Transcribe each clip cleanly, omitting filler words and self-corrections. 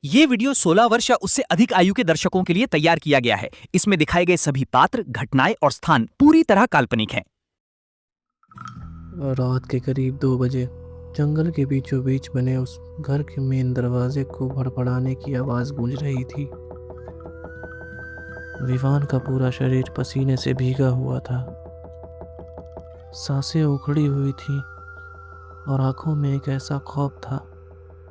ये वीडियो 16 वर्ष या उससे अधिक आयु के दर्शकों के लिए तैयार किया गया है। इसमें दिखाए गए सभी पात्र, घटनाएं और स्थान पूरी तरह काल्पनिक हैं। रात के करीब 2 बजे जंगल के बीचों बीच बने उस घर के मेन दरवाजे को भड़बड़ाने की आवाज़ गूंज रही थी। विवान का पूरा शरीर पसीने से भीगा हुआ था। सांसें उखड़ी हुई थी और आंखों में एक ऐसा खौफ था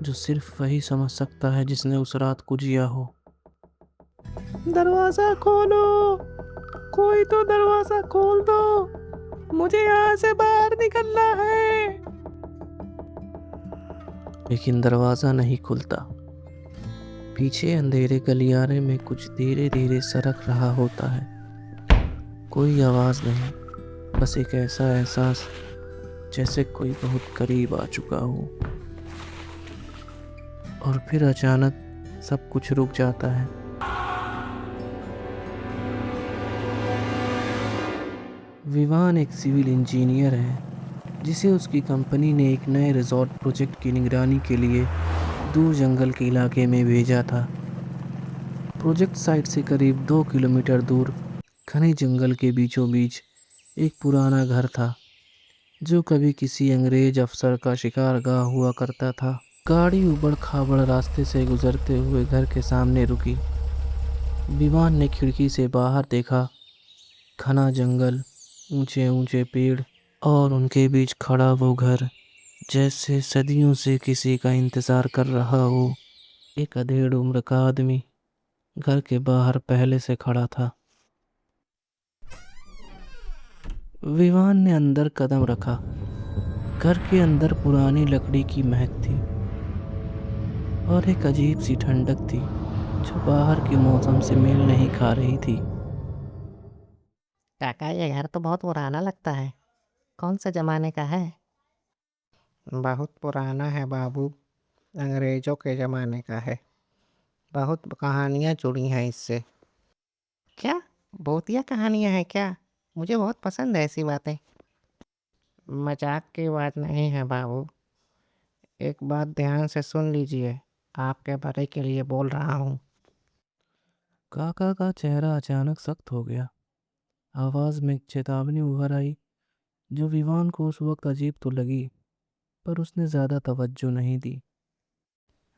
जो सिर्फ वही समझ सकता है जिसने उस रात को जिया हो। दरवाजा खोलो, कोई तो दरवाजा खोल दो, मुझे यहाँ से बाहर निकलना है। लेकिन दरवाजा नहीं खुलता। पीछे अंधेरे गलियारे में कुछ धीरे धीरे सरक रहा होता है। कोई आवाज नहीं, बस एक ऐसा एहसास जैसे कोई बहुत करीब आ चुका हो। और फिर अचानक सब कुछ रुक जाता है। विवान एक सिविल इंजीनियर है जिसे उसकी कंपनी ने एक नए रिजॉर्ट प्रोजेक्ट की निगरानी के लिए दूर जंगल के इलाके में भेजा था। प्रोजेक्ट साइट से करीब 2 किलोमीटर दूर घने जंगल के बीचों बीच एक पुराना घर था जो कभी किसी अंग्रेज अफसर का शिकारगाह हुआ करता था। गाड़ी उबड़ खाबड़ रास्ते से गुजरते हुए घर के सामने रुकी। विवान ने खिड़की से बाहर देखा। घना जंगल, ऊंचे ऊंचे पेड़ और उनके बीच खड़ा वो घर, जैसे सदियों से किसी का इंतजार कर रहा हो। एक अधेड़ उम्र का आदमी घर के बाहर पहले से खड़ा था। विवान ने अंदर कदम रखा। घर के अंदर पुरानी लकड़ी की महक थी और एक अजीब सी ठंडक थी जो बाहर के मौसम से मेल नहीं खा रही थी। काका, ये घर तो बहुत पुराना लगता है। कौन से ज़माने का है? बहुत पुराना है बाबू, अंग्रेज़ों के ज़माने का है। बहुत कहानियाँ जुड़ी हैं इससे। क्या भूतिया कहानियाँ हैं क्या? मुझे बहुत पसंद है ऐसी बातें। मजाक की बात नहीं है बाबू, एक बात ध्यान से सुन लीजिए, आपके भले के लिए बोल रहा हूँ। काका का चेहरा अचानक सख्त हो गया। आवाज में एक चेतावनी उभर आई जो विवान को उस वक्त अजीब तो लगी, पर उसने ज्यादा तवज्जो नहीं दी।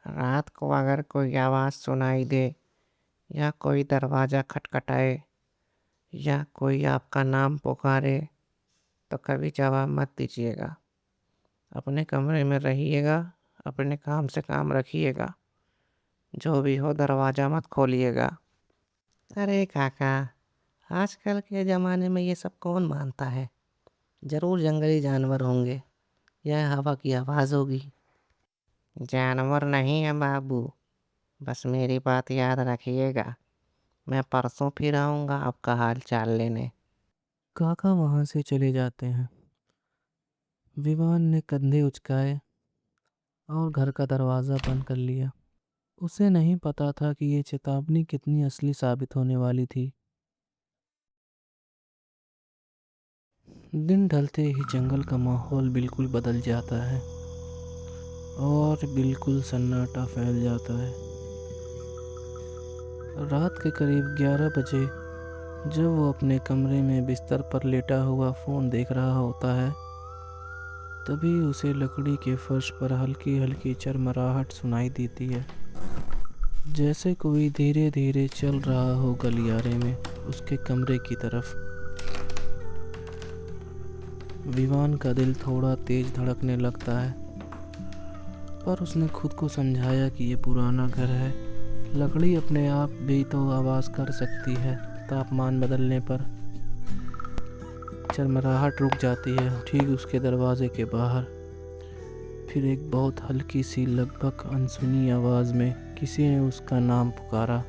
रात को अगर कोई आवाज़ सुनाई दे या कोई दरवाज़ा खटखटाए या कोई आपका नाम पुकारे तो कभी जवाब मत दीजिएगा। अपने कमरे में रहिएगा, अपने काम से काम रखिएगा। जो भी हो, दरवाज़ा मत खोलिएगा। अरे काका, आजकल के ज़माने में ये सब कौन मानता है? ज़रूर जंगली जानवर होंगे या हवा की आवाज़ होगी। जानवर नहीं है बाबू, बस मेरी बात याद रखिएगा। मैं परसों फिर आऊँगा आपका हाल चाल लेने। काका वहां से चले जाते हैं। विवान ने कंधे उचकाए और घर का दरवाज़ा बंद कर लिया। उसे नहीं पता था कि ये चेतावनी कितनी असली साबित होने वाली थी। दिन ढलते ही जंगल का माहौल बिल्कुल बदल जाता है और बिल्कुल सन्नाटा फैल जाता है। रात के करीब 11 बजे जब वो अपने कमरे में बिस्तर पर लेटा हुआ फ़ोन देख रहा होता है, तभी उसे लकड़ी के फर्श पर हल्की हल्की चरमराहट सुनाई देती है, जैसे कोई धीरे धीरे चल रहा हो गलियारे में उसके कमरे की तरफ। विवान का दिल थोड़ा तेज धड़कने लगता है, पर उसने खुद को समझाया कि ये पुराना घर है, लकड़ी अपने आप भी तो आवाज़ कर सकती है। तापमान बदलने पर चरमराहट रुक जाती है ठीक उसके दरवाजे के बाहर। फिर एक बहुत हल्की सी, लगभग अनसुनी आवाज़ में किसी ने उसका नाम पुकारा,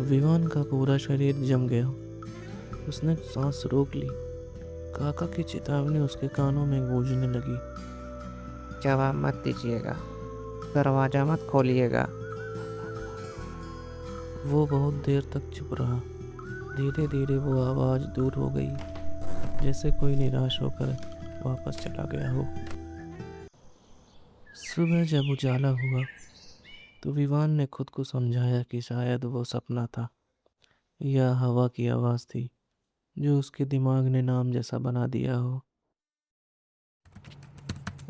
विवान का पूरा शरीर जम गया। उसने सांस रोक ली। काका की चेतावनी उसके कानों में गूंजने लगी। जवाब मत दीजिएगा, दरवाज़ा मत खोलिएगा। वो बहुत देर तक चुप रहा। धीरे धीरे वो आवाज़ दूर हो गई, जैसे कोई निराश होकर वापस चला गया हो। सुबह जब उजाला हुआ तो विवान ने खुद को समझाया कि शायद वो सपना था या हवा की आवाज़ थी जो उसके दिमाग ने नाम जैसा बना दिया हो।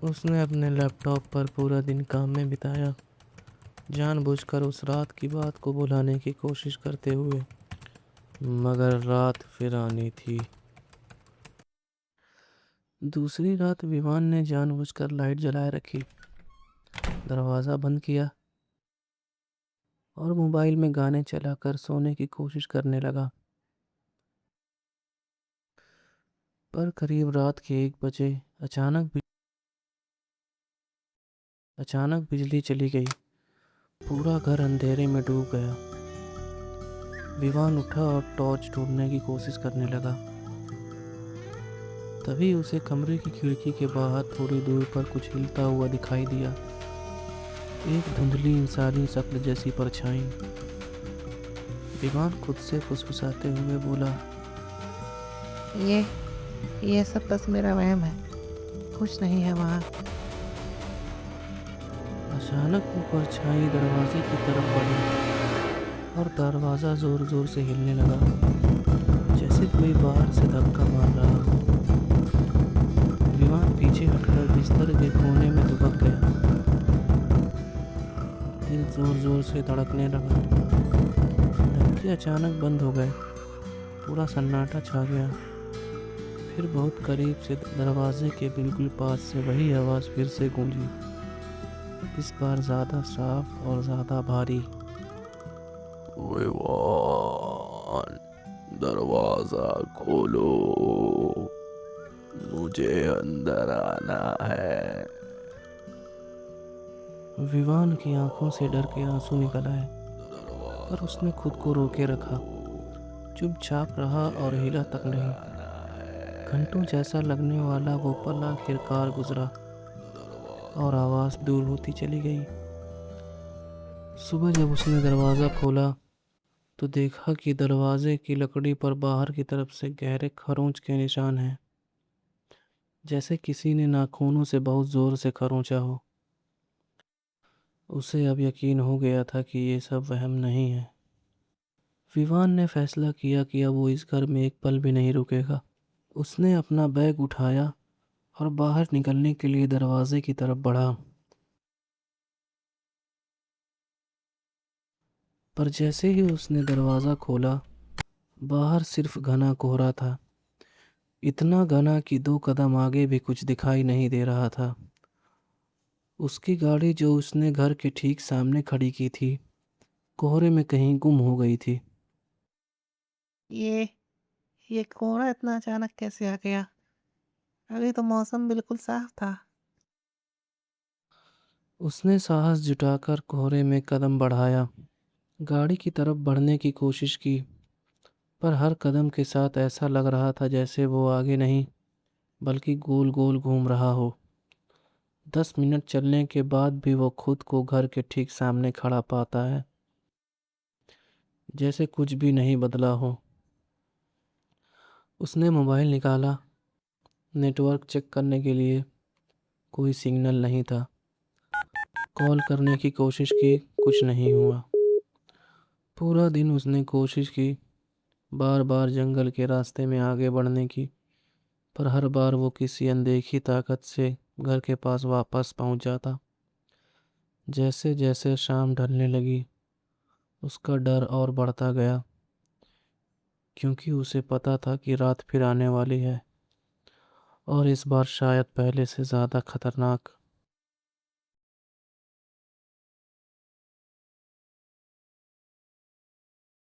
उसने अपने लैपटॉप पर पूरा दिन काम में बिताया, जानबूझकर उस रात की बात को भुलाने की कोशिश करते हुए, मगर रात फिर आनी थी। दूसरी रात विवान ने जानबूझकर लाइट जलाए रखी, दरवाज़ा बंद किया और मोबाइल में गाने चलाकर सोने की कोशिश करने लगा। पर करीब रात के 1 बजे अचानक बिजली चली गई। पूरा घर अंधेरे में डूब गया। विवान उठा और टॉर्च ढूंढने की कोशिश करने लगा। तभी उसे कमरे की खिड़की के बाहर थोड़ी दूर पर कुछ हिलता हुआ दिखाई दिया। एक धुंधली इंसानी शक्ल जैसी परछाई। विवान खुद से फुसफुसाते हुए बोला, ये सब बस मेरा वहम है, कुछ नहीं है वहाँ। अचानक वो परछाई दरवाजे की तरफ बढ़ी और दरवाज़ा जोर जोर से हिलने लगा, जैसे कोई बाहर से धक्का मार रहा हो। विवान पीछे हटकर बिस्तर के कोने में दुबक गया। दिल जोर जोर से धड़कने लगा। धक्के अचानक बंद हो गए। पूरा सन्नाटा छा गया। फिर बहुत करीब से दरवाजे के बिल्कुल पास से वही आवाज़ फिर से गूंजी, इस बार ज़्यादा साफ और ज़्यादा भारी। विवान, दरवाज़ा खोलो, मुझे अंदर आना है। विवान की आंखों से डर के आंसू निकल आए, पर उसने खुद को रोके रखा। चुपचाप रहा और हिला तक नहीं। घंटों जैसा लगने वाला वो पल आखिरकार गुजरा और आवाज़ दूर होती चली गई। सुबह जब उसने दरवाज़ा खोला तो देखा कि दरवाजे की लकड़ी पर बाहर की तरफ से गहरे खरोंच के निशान हैं, जैसे किसी ने नाखूनों से बहुत ज़ोर से खरोंचा हो। उसे अब यकीन हो गया था कि ये सब वहम नहीं है। विवान ने फैसला किया कि अब वो इस घर में एक पल भी नहीं रुकेगा। उसने अपना बैग उठाया और बाहर निकलने के लिए दरवाजे की तरफ बढ़ा, पर जैसे ही उसने दरवाज़ा खोला, बाहर सिर्फ घना कोहरा था। इतना घना कि 2 कदम आगे भी कुछ दिखाई नहीं दे रहा था। उसकी गाड़ी जो उसने घर के ठीक सामने खड़ी की थी, कोहरे में कहीं गुम हो गई थी। ये कोहरा इतना अचानक कैसे आ गया? अभी तो मौसम बिल्कुल साफ था। उसने साहस जुटाकर कोहरे में कदम बढ़ाया, गाड़ी की तरफ बढ़ने की कोशिश की, पर हर कदम के साथ ऐसा लग रहा था जैसे वो आगे नहीं बल्कि गोल गोल घूम रहा हो। 10 मिनट चलने के बाद भी वो खुद को घर के ठीक सामने खड़ा पाता है, जैसे कुछ भी नहीं बदला हो। उसने मोबाइल निकाला, नेटवर्क चेक करने के लिए। कोई सिग्नल नहीं था। कॉल करने की कोशिश की, कुछ नहीं हुआ। पूरा दिन उसने कोशिश की, बार बार जंगल के रास्ते में आगे बढ़ने की, पर हर बार वो किसी अनदेखी ताकत से घर के पास वापस पहुंच जाता। जैसे जैसे शाम ढलने लगी, उसका डर और बढ़ता गया, क्योंकि उसे पता था कि रात फिर आने वाली है, और इस बार शायद पहले से ज़्यादा खतरनाक।